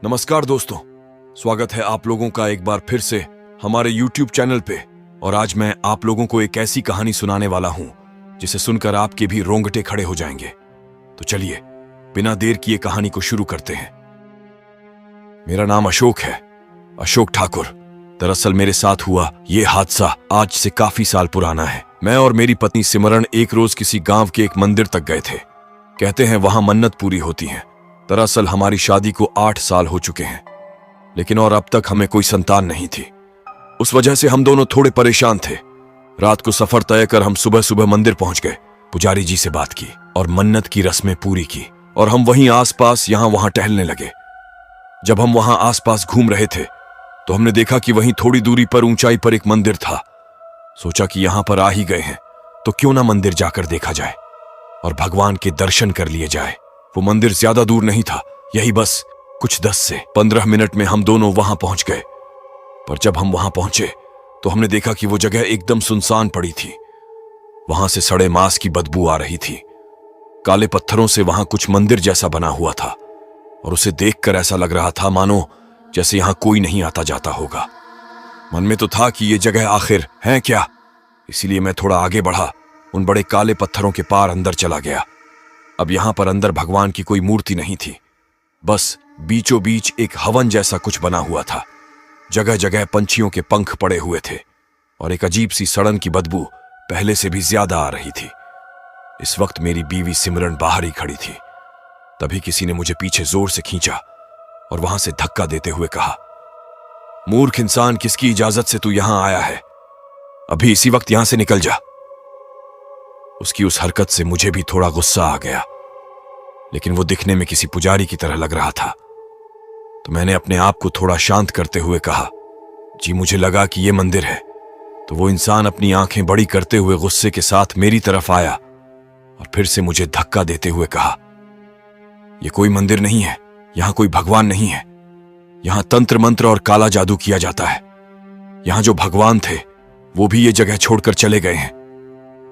नमस्कार दोस्तों, स्वागत है आप लोगों का एक बार फिर से हमारे YouTube चैनल पे। और आज मैं आप लोगों को एक ऐसी कहानी सुनाने वाला हूं जिसे सुनकर आपके भी रोंगटे खड़े हो जाएंगे। तो चलिए बिना देर किए कहानी को शुरू करते हैं। मेरा नाम अशोक है, अशोक ठाकुर। दरअसल मेरे साथ हुआ ये हादसा आज से काफी साल पुराना है। मैं और मेरी पत्नी सिमरन एक रोज किसी गांव के एक मंदिर तक गए थे। कहते हैं वहां मन्नत पूरी होती है। दरअसल हमारी शादी को 8 साल हो चुके हैं, लेकिन और अब तक हमें कोई संतान नहीं थी। उस वजह से हम दोनों थोड़े परेशान थे। रात को सफर तय कर हम सुबह सुबह मंदिर पहुंच गए। पुजारी जी से बात की और मन्नत की रस्में पूरी की और हम वहीं आसपास यहां वहां टहलने लगे। जब हम वहां आसपास घूम रहे थे तो हमने देखा कि वहीं थोड़ी दूरी पर ऊंचाई पर एक मंदिर था। सोचा कि यहां पर आ ही गए हैं तो क्यों ना मंदिर जाकर देखा जाए और भगवान के दर्शन कर लिए जाए। वो मंदिर ज्यादा दूर नहीं था, यही बस कुछ 10 से 15 मिनट में हम दोनों वहां पहुंच गए। पर जब हम वहां पहुंचे तो हमने देखा कि वो जगह एकदम सुनसान पड़ी थी। वहां से सड़े मांस की बदबू आ रही थी। काले पत्थरों से वहां कुछ मंदिर जैसा बना हुआ था और उसे देखकर ऐसा लग रहा था मानो जैसे यहां कोई नहीं आता जाता होगा। मन में तो था कि ये जगह आखिर है क्या, इसीलिए मैं थोड़ा आगे बढ़ा, उन बड़े काले पत्थरों के पार अंदर चला गया। अब यहां पर अंदर भगवान की कोई मूर्ति नहीं थी, बस बीचों बीच एक हवन जैसा कुछ बना हुआ था। जगह जगह पंछियों के पंख पड़े हुए थे और एक अजीब सी सड़न की बदबू पहले से भी ज्यादा आ रही थी। इस वक्त मेरी बीवी सिमरन बाहर ही खड़ी थी। तभी किसी ने मुझे पीछे जोर से खींचा और वहां से धक्का देते हुए कहा, मूर्ख इंसान, किसकी इजाजत से तू यहां आया है? अभी इसी वक्त यहां से निकल जा। उसकी उस हरकत से मुझे भी थोड़ा गुस्सा आ गया, लेकिन वो दिखने में किसी पुजारी की तरह लग रहा था। तो मैंने अपने आप को थोड़ा शांत करते हुए कहा, जी मुझे लगा कि ये मंदिर है। तो वो इंसान अपनी आंखें बड़ी करते हुए गुस्से के साथ मेरी तरफ आया और फिर से मुझे धक्का देते हुए कहा, ये कोई मंदिर नहीं है, यहां कोई भगवान नहीं है। यहां तंत्र मंत्र और काला जादू किया जाता है। यहां जो भगवान थे वो भी ये जगह छोड़कर चले गए हैं।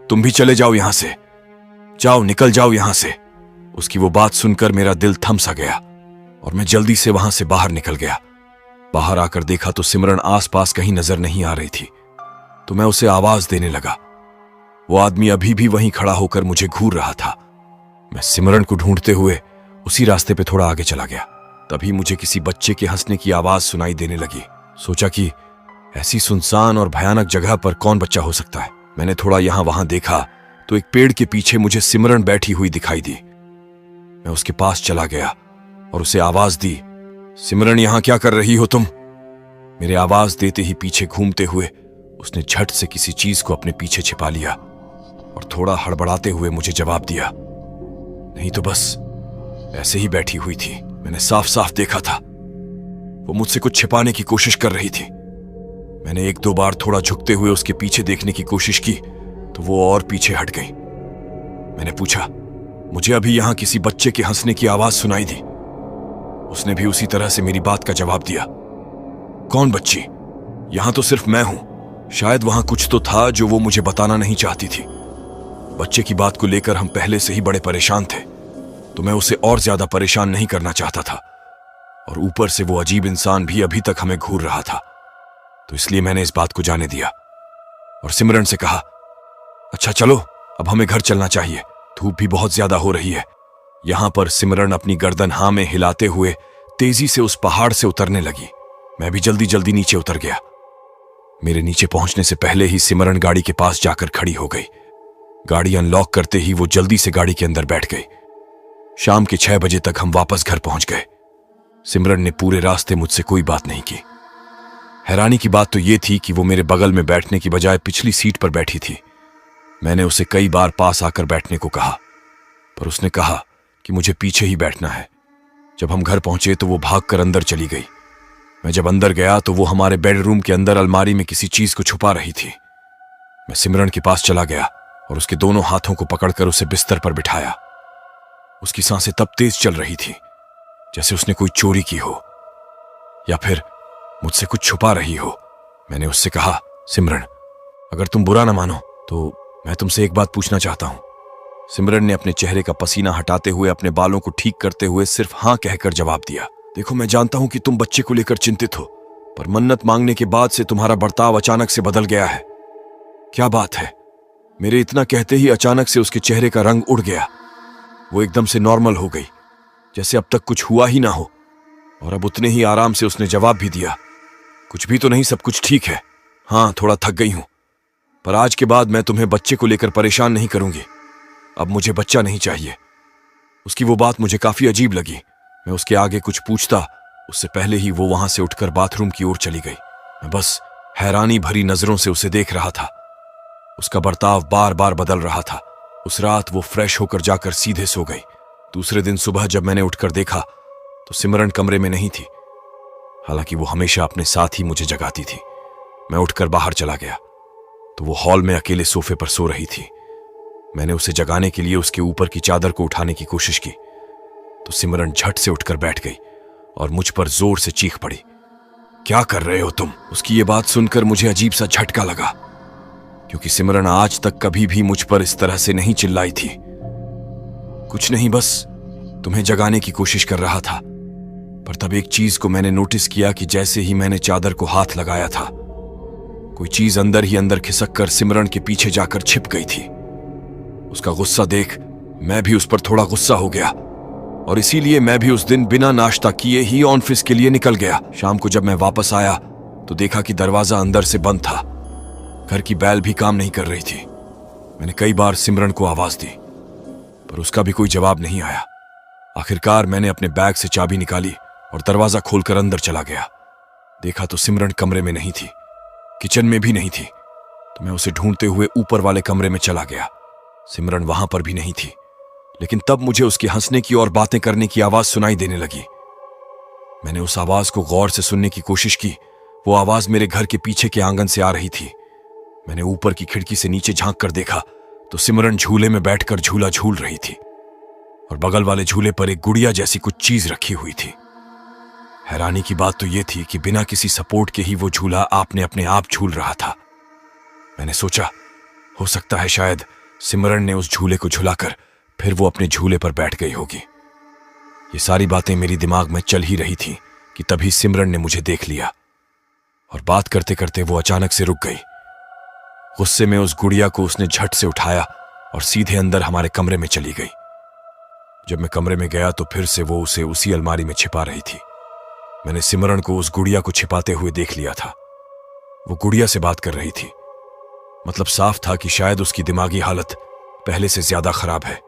तुम भी चले जाओ यहां से, जाओ, निकल जाओ यहां से। उसकी वो बात सुनकर मेरा दिल थम सा गया और मैं जल्दी से वहां से बाहर निकल गया। बाहर आकर देखा तो सिमरन आसपास कहीं नजर नहीं आ रही थी। तो मैं उसे आवाज देने लगा। वो आदमी अभी भी वहीं खड़ा होकर मुझे घूर रहा था। मैं सिमरन को ढूंढते हुए उसी रास्ते पे थोड़ा आगे चला गया। तभी मुझे किसी बच्चे के हंसने की आवाज सुनाई देने लगी। सोचा कि ऐसी सुनसान और भयानक जगह पर कौन बच्चा हो सकता है। मैंने थोड़ा यहां वहां देखा तो एक पेड़ के पीछे मुझे सिमरन बैठी हुई दिखाई दी। मैं उसके पास चला गया और उसे आवाज दी, सिमरन यहां क्या कर रही हो तुम? मेरे आवाज देते ही पीछे घूमते हुए उसने झट से किसी चीज को अपने पीछे छिपा लिया और थोड़ा हड़बड़ाते हुए मुझे जवाब दिया, नहीं तो बस ऐसे ही बैठी हुई थी। मैंने साफ साफ देखा था वो मुझसे कुछ छिपाने की कोशिश कर रही थी। मैंने 1-2 बार थोड़ा झुकते हुए उसके पीछे देखने की कोशिश की तो वो और पीछे हट गई। मैंने पूछा, मुझे अभी यहां किसी बच्चे के हंसने की आवाज सुनाई दी। उसने भी उसी तरह से मेरी बात का जवाब दिया, कौन बच्ची? यहां तो सिर्फ मैं हूं। शायद वहां कुछ तो था जो वो मुझे बताना नहीं चाहती थी। बच्चे की बात को लेकर हम पहले से ही बड़े परेशान थे, तो मैं उसे और ज्यादा परेशान नहीं करना चाहता था। और ऊपर से वो अजीब इंसान भी अभी तक हमें घूर रहा था, तो इसलिए मैंने इस बात को जाने दिया और सिमरन से कहा, अच्छा चलो अब हमें घर चलना चाहिए, धूप भी बहुत ज्यादा हो रही है। यहां पर सिमरन अपनी गर्दन हाँ में हिलाते हुए तेजी से उस पहाड़ से उतरने लगी। मैं भी जल्दी जल्दी नीचे उतर गया। मेरे नीचे पहुंचने से पहले ही सिमरन गाड़ी के पास जाकर खड़ी हो गई। गाड़ी अनलॉक करते ही वो जल्दी से गाड़ी के अंदर बैठ गई। शाम के 6 बजे तक हम वापस घर पहुंच गए। सिमरन ने पूरे रास्ते मुझसे कोई बात नहीं की। हैरानी की बात तो यह थी कि वो मेरे बगल में बैठने की बजाय पिछली सीट पर बैठी थी। मैंने उसे कई बार पास आकर बैठने को कहा, पर उसने कहा कि मुझे पीछे ही बैठना है। जब हम घर पहुंचे तो वो भागकर अंदर चली गई। मैं जब अंदर गया तो वो हमारे बेडरूम के अंदर अलमारी में किसी चीज को छुपा रही थी। मैं सिमरन के पास चला गया और उसके दोनों हाथों को पकड़कर उसे बिस्तर पर बिठाया। उसकी सांसें तब तेज चल रही थी जैसे उसने कोई चोरी की हो या फिर मुझसे कुछ छुपा रही हो। मैंने उससे कहा, सिमरन अगर तुम बुरा ना मानो तो मैं तुमसे एक बात पूछना चाहता हूं। सिमरन ने अपने चेहरे का पसीना हटाते हुए अपने बालों को ठीक करते हुए सिर्फ हां कहकर जवाब दिया। देखो, मैं जानता हूं कि तुम बच्चे को लेकर चिंतित हो, पर मन्नत मांगने के बाद से तुम्हारा बर्ताव अचानक से बदल गया है। क्या बात है? मेरे इतना कहते ही अचानक से उसके चेहरे का रंग उड़ गया। वो एकदम से नॉर्मल हो गई, जैसे अब तक कुछ हुआ ही ना हो। और अब उतने ही आराम से उसने जवाब भी दिया, कुछ भी तो नहीं, सब कुछ ठीक है। हाँ, थोड़ा थक गई हूं, पर आज के बाद मैं तुम्हें बच्चे को लेकर परेशान नहीं करूंगी। अब मुझे बच्चा नहीं चाहिए। उसकी वो बात मुझे काफी अजीब लगी। मैं उसके आगे कुछ पूछता उससे पहले ही वो वहां से उठकर बाथरूम की ओर चली गई। मैं बस हैरानी भरी नजरों से उसे देख रहा था। उसका बर्ताव बार बार बदल रहा था। उस रात वो फ्रेश होकर जाकर सीधे सो गई। दूसरे दिन सुबह जब मैंने उठकर देखा तो सिमरन कमरे में नहीं थी। हालांकि वो हमेशा अपने साथ ही मुझे जगाती थी। मैं उठकर बाहर चला गया तो वो हॉल में अकेले सोफे पर सो रही थी। मैंने उसे जगाने के लिए उसके ऊपर की चादर को उठाने की कोशिश की तो सिमरन झट से उठकर बैठ गई और मुझ पर जोर से चीख पड़ी, क्या कर रहे हो तुम? उसकी ये बात सुनकर मुझे अजीब सा झटका लगा, क्योंकि सिमरन आज तक कभी भी मुझ पर इस तरह से नहीं चिल्लाई थी। कुछ नहीं, बस तुम्हें जगाने की कोशिश कर रहा था। पर तब एक चीज को मैंने नोटिस किया कि जैसे ही मैंने चादर को हाथ लगाया था, कोई चीज अंदर ही अंदर खिसक कर सिमरन के पीछे जाकर छिप गई थी। उसका गुस्सा देख मैं भी उस पर थोड़ा गुस्सा हो गया और इसीलिए मैं भी उस दिन बिना नाश्ता किए ही ऑफिस के लिए निकल गया। शाम को जब मैं वापस आया तो देखा कि दरवाजा अंदर से बंद था। घर की बैल भी काम नहीं कर रही थी। मैंने कई बार सिमरन को आवाज दी पर उसका भी कोई जवाब नहीं आया। आखिरकार मैंने अपने बैग से चाबी निकाली और दरवाजा खोलकर अंदर चला गया। देखा तो सिमरन कमरे में नहीं थी, किचन में भी नहीं थी। तो मैं उसे ढूंढते हुए ऊपर वाले कमरे में चला गया। सिमरन वहां पर भी नहीं थी, लेकिन तब मुझे उसके हंसने की और बातें करने की आवाज सुनाई देने लगी। मैंने उस आवाज को गौर से सुनने की कोशिश की। वो आवाज मेरे घर के पीछे के आंगन से आ रही थी। मैंने ऊपर की खिड़की से नीचे झांक कर देखा तो सिमरन झूले में बैठकर झूला झूल रही थी और बगल वाले झूले पर एक गुड़िया जैसी कुछ चीज रखी हुई थी। हैरानी की बात तो यह थी कि बिना किसी सपोर्ट के ही वो झूला आपने अपने आप झूल रहा था। मैंने सोचा, हो सकता है शायद सिमरन ने उस झूले को झुलाकर फिर वो अपने झूले पर बैठ गई होगी। ये सारी बातें मेरी दिमाग में चल ही रही थी कि तभी सिमरन ने मुझे देख लिया और बात करते करते वो अचानक से रुक गई। गुस्से में उस गुड़िया को उसने झट से उठाया और सीधे अंदर हमारे कमरे में चली गई। जब मैं कमरे में गया तो फिर से वो उसे उसी अलमारी में छिपा रही थी। मैंने सिमरन को उस गुड़िया को छिपाते हुए देख लिया था। वो गुड़िया से बात कर रही थी। मतलब साफ था कि शायद उसकी दिमागी हालत पहले से ज्यादा खराब है।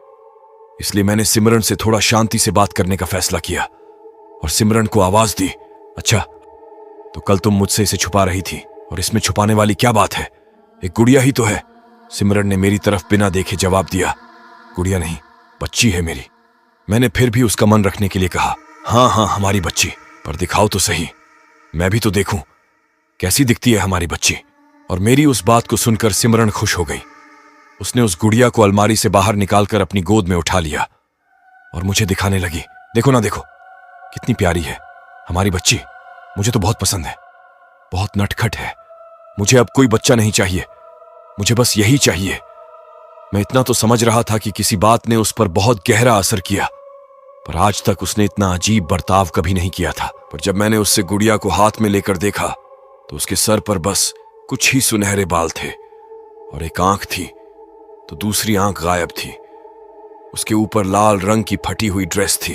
इसलिए मैंने सिमरन से थोड़ा शांति से बात करने का फैसला किया और सिमरन को आवाज दी, अच्छा, तो कल तुम मुझसे इसे छुपा रही थी और इसमें छुपाने वाली क्या बात है? एक गुड़िया ही तो है। सिमरन ने मेरी तरफ बिना देखे जवाब दिया, गुड़िया नहीं, बच्ची है मेरी। मैंने फिर भी उसका मन रखने के लिए कहा, हाँ हाँ, हमारी बच्ची, पर दिखाओ तो सही, मैं भी तो देखूं कैसी दिखती है हमारी बच्ची। और मेरी उस बात को सुनकर सिमरन खुश हो गई। उसने उस गुड़िया को अलमारी से बाहर निकालकर अपनी गोद में उठा लिया और मुझे दिखाने लगी, देखो ना, देखो कितनी प्यारी है हमारी बच्ची, मुझे तो बहुत पसंद है, बहुत नटखट है। मुझे अब कोई बच्चा नहीं चाहिए, मुझे बस यही चाहिए। मैं इतना तो समझ रहा था कि किसी बात ने उस पर बहुत गहरा असर किया, पर आज तक उसने इतना अजीब बर्ताव कभी नहीं किया था। पर जब मैंने उससे गुड़िया को हाथ में लेकर देखा तो उसके सर पर बस कुछ ही सुनहरे बाल थे और एक आंख थी तो दूसरी आंख गायब थी। उसके ऊपर लाल रंग की फटी हुई ड्रेस थी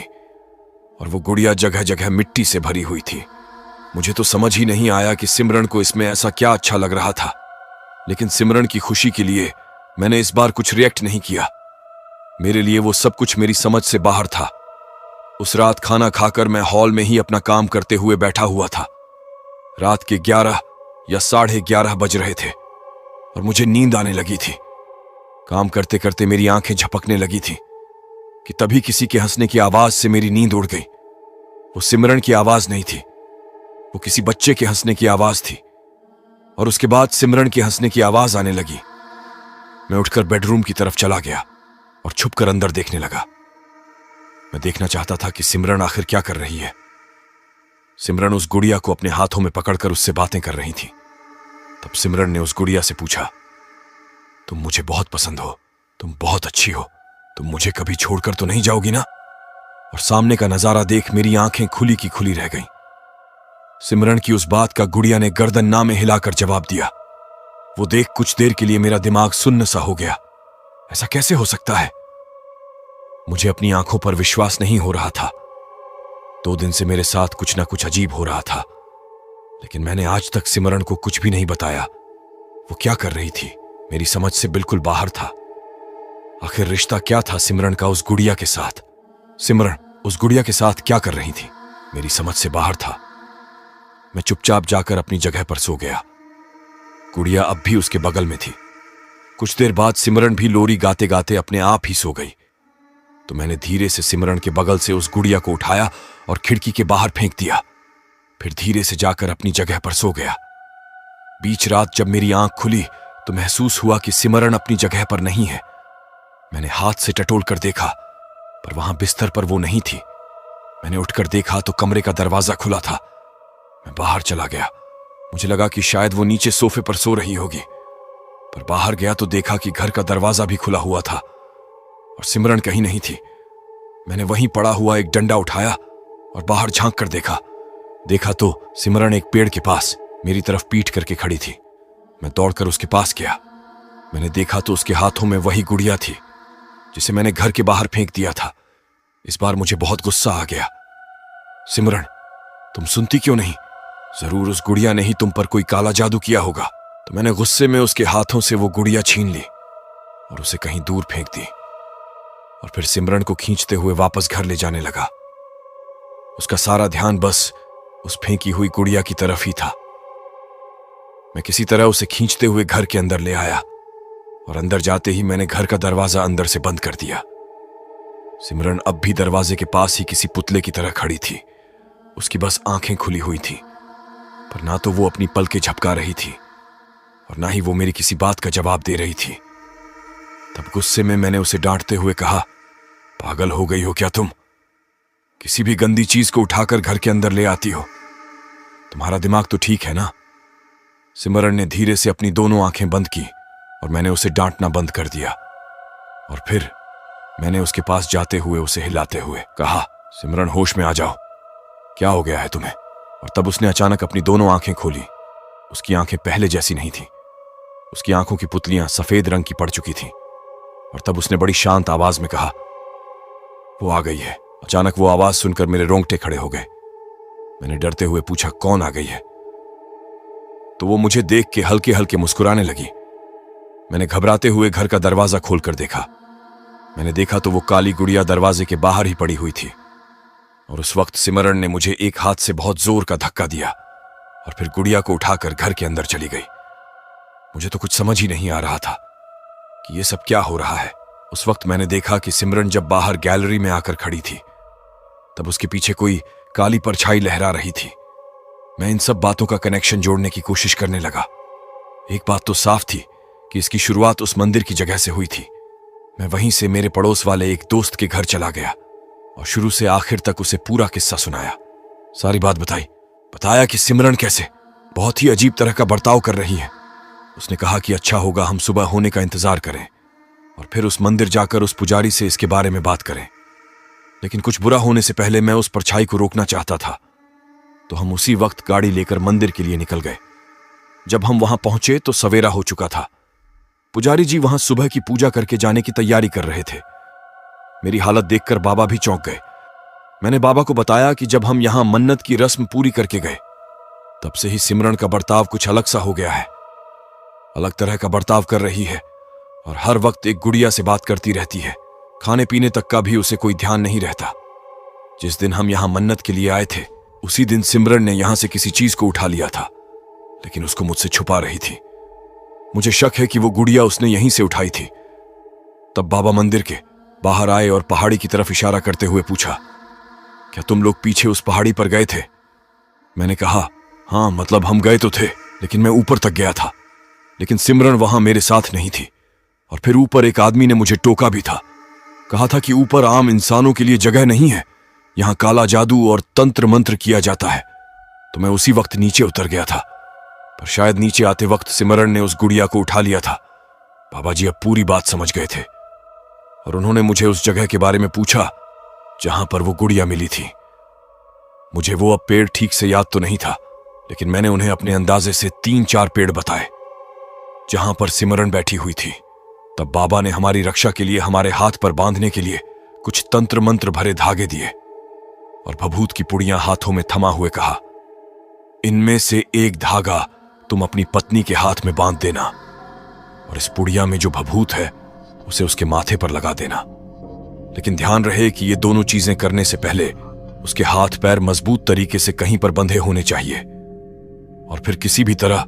और वो गुड़िया जगह जगह मिट्टी से भरी हुई थी। मुझे तो समझ ही नहीं आया कि सिमरन को इसमें ऐसा क्या अच्छा लग रहा था, लेकिन सिमरन की खुशी के लिए मैंने इस बार कुछ रिएक्ट नहीं किया। मेरे लिए वो सब कुछ मेरी समझ से बाहर था। उस रात खाना खाकर मैं हॉल में ही अपना काम करते हुए बैठा हुआ था। रात के 11 या 11:30 बज रहे थे और मुझे नींद आने लगी थी। काम करते करते मेरी आंखें झपकने लगी थी कि तभी किसी के हंसने की आवाज से मेरी नींद उड़ गई। वो सिमरन की आवाज नहीं थी, वो किसी बच्चे के हंसने की आवाज थी। और उसके बाद सिमरन के हंसने की आवाज आने लगी। मैं उठकर बेडरूम की तरफ चला गया और छुपकर अंदर देखने लगा। मैं देखना चाहता था कि सिमरन आखिर क्या कर रही है। सिमरन उस गुड़िया को अपने हाथों में पकड़कर उससे बातें कर रही थी। तब सिमरन ने उस गुड़िया से पूछा, तुम मुझे बहुत पसंद हो, तुम बहुत अच्छी हो, तुम मुझे कभी छोड़कर तो नहीं जाओगी ना? और सामने का नजारा देख मेरी आंखें खुली की खुली रह गईं। सिमरन की उस बात का गुड़िया ने गर्दन ना में हिलाकर जवाब दिया। वो देख कुछ देर के लिए मेरा दिमाग सुन्न सा हो गया। ऐसा कैसे हो सकता है? मुझे अपनी आंखों पर विश्वास नहीं हो रहा था। 2 दिन से मेरे साथ कुछ ना कुछ अजीब हो रहा था, लेकिन मैंने आज तक सिमरन को कुछ भी नहीं बताया। वो क्या कर रही थी मेरी समझ से बिल्कुल बाहर था। आखिर रिश्ता क्या था सिमरन का उस गुड़िया के साथ? सिमरन उस गुड़िया के साथ क्या कर रही थी मेरी समझ से बाहर था। मैं चुपचाप जाकर अपनी जगह पर सो गया। गुड़िया अब भी उसके बगल में थी। कुछ देर बाद सिमरन भी लोरी गाते गाते अपने आप ही सो गई। तो मैंने धीरे से सिमरन के बगल से उस गुड़िया को उठाया और खिड़की के बाहर फेंक दिया। फिर धीरे से जाकर अपनी जगह पर सो गया। बीच रात जब मेरी आंख खुली तो महसूस हुआ कि सिमरन अपनी जगह पर नहीं है। मैंने हाथ से टटोल कर देखा, पर वहां बिस्तर पर वो नहीं थी। मैंने उठकर देखा तो कमरे का दरवाजा खुला था। मैं बाहर चला गया। मुझे लगा कि शायद वो नीचे सोफे पर सो रही होगी, पर बाहर गया तो देखा कि घर का दरवाजा भी खुला हुआ था और सिमरन कहीं नहीं थी। मैंने वहीं पड़ा हुआ एक डंडा उठाया और बाहर झांक कर देखा तो सिमरन एक पेड़ के पास मेरी तरफ पीठ करके खड़ी थी। मैं दौड़कर उसके पास गया। मैंने देखा तो उसके हाथों में वही गुड़िया थी जिसे मैंने घर के बाहर फेंक दिया था। इस बार मुझे बहुत गुस्सा आ गया। सिमरन, तुम सुनती क्यों नहीं? जरूर उस गुड़िया ने ही तुम पर कोई काला जादू किया होगा। तो मैंने गुस्से में उसके हाथों से वो गुड़िया छीन ली और उसे कहीं दूर फेंक दी और फिर सिमरन को खींचते हुए वापस घर ले जाने लगा। उसका सारा ध्यान बस उस फेंकी हुई गुड़िया की तरफ ही था। मैं किसी तरह उसे खींचते हुए घर के अंदर ले आया और अंदर जाते ही मैंने घर का दरवाजा अंदर से बंद कर दिया। सिमरन अब भी दरवाजे के पास ही किसी पुतले की तरह खड़ी थी। उसकी बस आंखें खुली हुई थी, पर ना तो वो अपनी पलकें झपका रही थी और ना ही वो मेरी किसी बात का जवाब दे रही थी। तब गुस्से में मैंने उसे डांटते हुए कहा, पागल हो गई हो क्या तुम? किसी भी गंदी चीज को उठाकर घर के अंदर ले आती हो। तुम्हारा दिमाग तो ठीक है ना? सिमरन ने धीरे से अपनी दोनों आंखें बंद की और मैंने उसे डांटना बंद कर दिया। और फिर मैंने उसके पास जाते हुए उसे हिलाते हुए कहा, सिमरन होश में आ जाओ, क्या हो गया है तुम्हें? और तब उसने अचानक अपनी दोनों आंखें खोली। उसकी आंखें पहले जैसी नहीं थी। उसकी आंखों की पुतलियां सफेद रंग की पड़ चुकी थीं। और तब उसने बड़ी शांत आवाज में कहा, वो आ गई है। अचानक वो आवाज सुनकर मेरे रोंगटे खड़े हो गए। मैंने डरते हुए पूछा, कौन आ गई है? तो वो मुझे देख के हल्के हल्के मुस्कुराने लगी। मैंने घबराते हुए घर का दरवाजा खोलकर देखा। मैंने देखा तो वो काली गुड़िया दरवाजे के बाहर ही पड़ी हुई थी और उस वक्त सिमरन ने मुझे एक हाथ से बहुत जोर का धक्का दिया और फिर गुड़िया को उठाकर घर के अंदर चली गई। मुझे तो कुछ समझ ही नहीं आ रहा था कि ये सब क्या हो रहा है। उस वक्त मैंने देखा कि सिमरन जब बाहर गैलरी में आकर खड़ी थी तब उसके पीछे कोई काली परछाई लहरा रही थी। मैं इन सब बातों का कनेक्शन जोड़ने की कोशिश करने लगा। एक बात तो साफ थी कि इसकी शुरुआत उस मंदिर की जगह से हुई थी। मैं वहीं से मेरे पड़ोस वाले एक दोस्त के घर चला गया और शुरू से आखिर तक उसे पूरा किस्सा सुनाया। सारी बात बताया कि सिमरन कैसे बहुत ही अजीब तरह का बर्ताव कर रही है। उसने कहा कि अच्छा होगा हम सुबह होने का इंतजार करें और फिर उस मंदिर जाकर उस पुजारी से इसके बारे में बात करें। लेकिन कुछ बुरा होने से पहले मैं उस परछाई को रोकना चाहता था। तो हम उसी वक्त गाड़ी लेकर मंदिर के लिए निकल गए। जब हम वहां पहुंचे तो सवेरा हो चुका था। पुजारी जी वहां सुबह की पूजा करके जाने की तैयारी कर रहे थे। मेरी हालत देखकर बाबा भी चौंक गए। मैंने बाबा को बताया कि जब हम यहां मन्नत की रस्म पूरी करके गए तब से ही सिमरन का बर्ताव कुछ अलग सा हो गया है। अलग तरह का बर्ताव कर रही है और हर वक्त एक गुड़िया से बात करती रहती है। खाने पीने तक का भी उसे कोई ध्यान नहीं रहता। जिस दिन हम यहां मन्नत के लिए आए थे उसी दिन सिमरन ने यहां से किसी चीज को उठा लिया था, लेकिन उसको मुझसे छुपा रही थी। मुझे शक है कि वो गुड़िया उसने यहीं से उठाई थी। तब बाबा मंदिर के बाहर आए और पहाड़ी की तरफ इशारा करते हुए पूछा, क्या तुम लोग पीछे उस पहाड़ी पर गए थे? मैंने कहा, हाँ मतलब हम गए तो थे, लेकिन मैं ऊपर तक गया था। लेकिन सिमरन वहां मेरे साथ नहीं थी। और फिर ऊपर एक आदमी ने मुझे टोका भी था। कहा था कि ऊपर आम इंसानों के लिए जगह नहीं है, यहां काला जादू और तंत्र मंत्र किया जाता है। तो मैं उसी वक्त नीचे उतर गया था, पर शायद नीचे आते वक्त सिमरन ने उस गुड़िया को उठा लिया था। बाबा जी अब पूरी बात समझ गए थे और उन्होंने मुझे उस जगह के बारे में पूछा जहां पर वो गुड़िया मिली थी। मुझे वो अब पेड़ ठीक से याद तो नहीं था, लेकिन मैंने उन्हें अपने अंदाजे से 3-4 पेड़ बताए जहां पर सिमरन बैठी हुई थी। तब बाबा ने हमारी रक्षा के लिए हमारे हाथ पर बांधने के लिए कुछ तंत्र मंत्र भरे धागे दिए और भभूत की पुड़ियां हाथों में थमा हुए कहा, इनमें से एक धागा तुम अपनी पत्नी के हाथ में बांध देना और इस पुड़िया में जो भभूत है उसे उसके माथे पर लगा देना। लेकिन ध्यान रहे कि ये दोनों चीजें करने से पहले उसके हाथ पैर मजबूत तरीके से कहीं पर बंधे होने चाहिए और फिर किसी भी तरह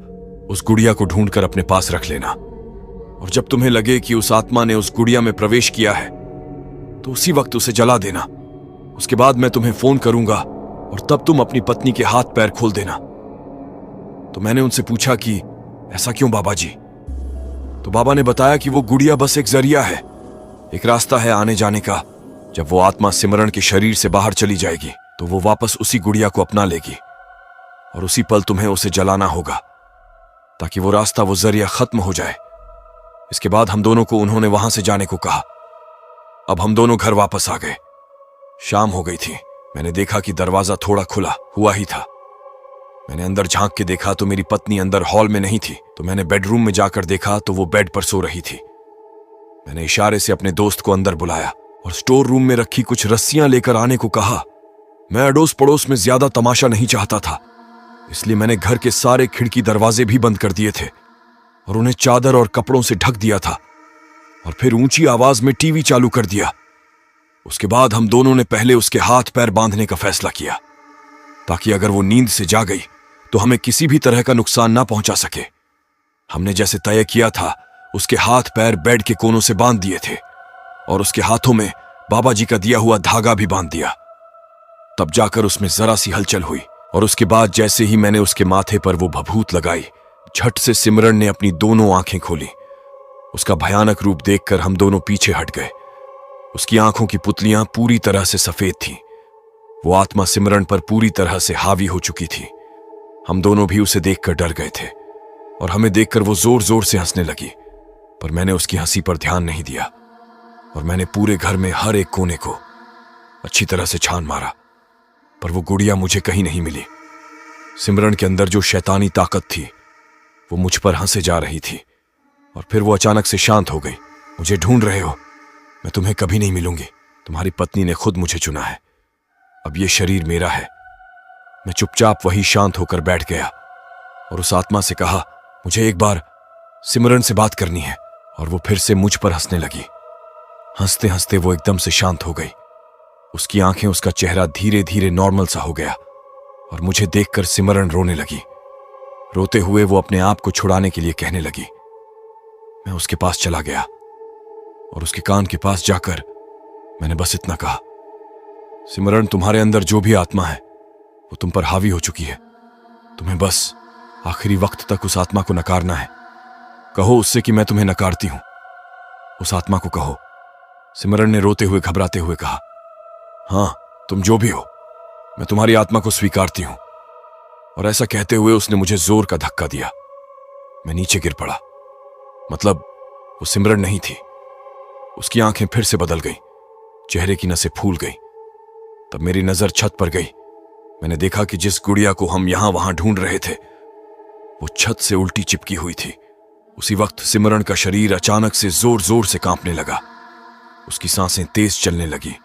उस गुड़िया को ढूंढकर अपने पास रख लेना। और जब तुम्हें लगे कि उस आत्मा ने उस गुड़िया में प्रवेश किया है तो उसी वक्त उसे जला देना। उसके बाद मैं तुम्हें फोन करूंगा और तब तुम अपनी पत्नी के हाथ पैर खोल देना। तो मैंने उनसे पूछा कि ऐसा क्यों बाबा जी? तो बाबा ने बताया कि वो गुड़िया बस एक जरिया है, एक रास्ता है आने जाने का। जब वो आत्मा सिमरन के शरीर से बाहर चली जाएगी तो वो वापस उसी गुड़िया को अपना लेगी और उसी पल तुम्हें उसे जलाना होगा ताकि वो रास्ता, वो जरिया खत्म हो जाए। इसके बाद हम दोनों को उन्होंने वहां से जाने को कहा। अब हम दोनों घर वापस आ गए। शाम हो गई थी। मैंने देखा कि दरवाजा थोड़ा खुला हुआ ही था। मैंने अंदर झांक के देखा तो मेरी पत्नी अंदर हॉल में नहीं थी। तो मैंने बेडरूम में जाकर देखा तो वो बेड पर सो रही थी। मैंने इशारे से अपने दोस्त को अंदर बुलाया और स्टोर रूम में रखी कुछ रस्सियां लेकर आने को कहा। मैं अड़ोस पड़ोस में ज्यादा तमाशा नहीं चाहता था, इसलिए मैंने घर के सारे खिड़की दरवाजे भी बंद कर दिए थे और उन्हें चादर और कपड़ों से ढक दिया था और फिर ऊंची आवाज में टीवी चालू कर दिया। उसके बाद हम दोनों ने पहले उसके हाथ पैर बांधने का फैसला किया ताकि अगर वो नींद से जाग गई तो हमें किसी भी तरह का नुकसान ना पहुंचा सके। हमने जैसे तय किया था उसके हाथ पैर बेड के कोनों से बांध दिए थे और उसके हाथों में बाबा जी का दिया हुआ धागा भी बांध दिया। तब जाकर उसमें जरा सी हलचल हुई और उसके बाद जैसे ही मैंने उसके माथे पर वो भभूत लगाई, झट से सिमरन ने अपनी दोनों आंखें खोली। उसका भयानक रूप देखकर हम दोनों पीछे हट गए। उसकी आंखों की पुतलियां पूरी तरह से सफेद थीं। वो आत्मा सिमरन पर पूरी तरह से हावी हो चुकी थी। हम दोनों भी उसे देखकर डर गए थे और हमें देखकर वो जोर जोर से हंसने लगी, पर मैंने उसकी हंसी पर ध्यान नहीं दिया और मैंने पूरे घर में हर एक कोने को अच्छी तरह से छान मारा, पर वो गुड़िया मुझे कहीं नहीं मिली। सिमरन के अंदर जो शैतानी ताकत थी वो मुझ पर हंसे जा रही थी और फिर वो अचानक से शांत हो गई। मुझे ढूंढ रहे हो, मैं तुम्हें कभी नहीं मिलूंगी। तुम्हारी पत्नी ने खुद मुझे चुना है। अब ये शरीर मेरा है। मैं चुपचाप वही शांत होकर बैठ गया और उस आत्मा से कहा, मुझे एक बार सिमरन से बात करनी है। और वो फिर से मुझ पर हंसने लगी। हंसते हंसते वो एकदम से शांत हो गई। उसकी आंखें, उसका चेहरा धीरे धीरे नॉर्मल सा हो गया और मुझे देखकर सिमरन रोने लगी। रोते हुए वो अपने आप को छुड़ाने के लिए कहने लगी। मैं उसके पास चला गया और उसके कान के पास जाकर मैंने बस इतना कहा, सिमरन, तुम्हारे अंदर जो भी आत्मा है वो तुम पर हावी हो चुकी है। तुम्हें बस आखिरी वक्त तक उस आत्मा को नकारना है। कहो उससे कि मैं तुम्हें नकारती हूं। उस आत्मा को कहो। सिमरन ने रोते हुए, घबराते हुए कहा, हाँ, तुम जो भी हो, मैं तुम्हारी आत्मा को स्वीकारती हूं। और ऐसा कहते हुए उसने मुझे जोर का धक्का दिया। मैं नीचे गिर पड़ा। मतलब वो सिमरन नहीं थी। उसकी आंखें फिर से बदल गईं, चेहरे की नसें फूल गईं। तब मेरी नजर छत पर गई। मैंने देखा कि जिस गुड़िया को हम यहां वहां ढूंढ रहे थे वो छत से उल्टी चिपकी हुई थी। उसी वक्त सिमरन का शरीर अचानक से जोर जोर से कांपने लगा। उसकी सांसें तेज चलने लगी।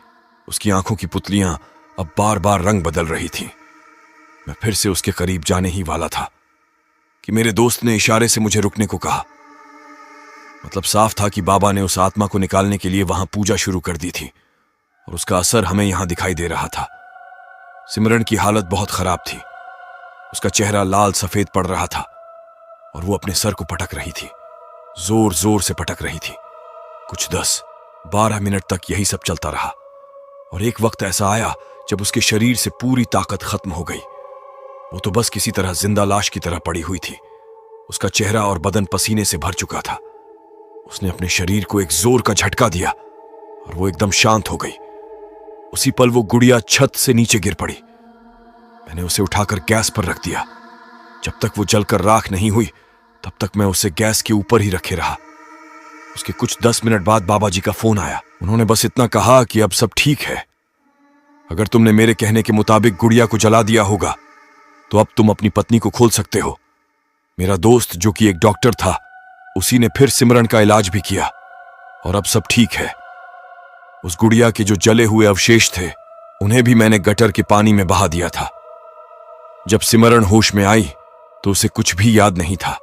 उसकी आंखों की पुतलियां अब बार बार रंग बदल रही थीं। मैं फिर से उसके करीब जाने ही वाला था कि मेरे दोस्त ने इशारे से मुझे रुकने को कहा। मतलब साफ था कि बाबा ने उस आत्मा को निकालने के लिए वहां पूजा शुरू कर दी थी और उसका असर हमें यहां दिखाई दे रहा था। सिमरन की हालत बहुत खराब थी। उसका चेहरा लाल सफेद पड़ रहा था और वो अपने सर को पटक रही थी, जोर जोर से पटक रही थी। कुछ 10-12 मिनट तक यही सब चलता रहा और एक वक्त ऐसा आया जब उसके शरीर से पूरी ताकत खत्म हो गई। वो तो बस किसी तरह जिंदा लाश की तरह पड़ी हुई थी। उसका चेहरा और बदन पसीने से भर चुका था। उसने अपने शरीर को एक जोर का झटका दिया और वो एकदम शांत हो गई। उसी पल वो गुड़िया छत से नीचे गिर पड़ी। मैंने उसे उठाकर गैस पर रख दिया। जब तक वो जलकर राख नहीं हुई तब तक मैं उसे गैस के ऊपर ही रखे रहा। उसके कुछ 10 मिनट बाद बाबा जी का फोन आया। उन्होंने बस इतना कहा कि अब सब ठीक है अगर तुमने मेरे कहने के मुताबिक गुड़िया को जला दिया होगा तो अब तुम अपनी पत्नी को खोल सकते हो। मेरा दोस्त जो कि एक डॉक्टर था, उसी ने फिर सिमरन का इलाज भी किया और अब सब ठीक है। उस गुड़िया के जो जले हुए अवशेष थे उन्हें भी मैंने गटर के पानी में बहा दिया था। जब सिमरन होश में आई तो उसे कुछ भी याद नहीं था।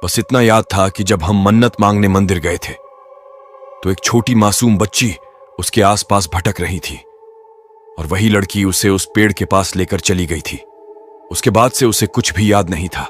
बस इतना याद था कि जब हम मन्नत मांगने मंदिर गए थे तो एक छोटी मासूम बच्ची उसके आसपास भटक रही थी और वही लड़की उसे उस पेड़ के पास लेकर चली गई थी। उसके बाद से उसे कुछ भी याद नहीं था।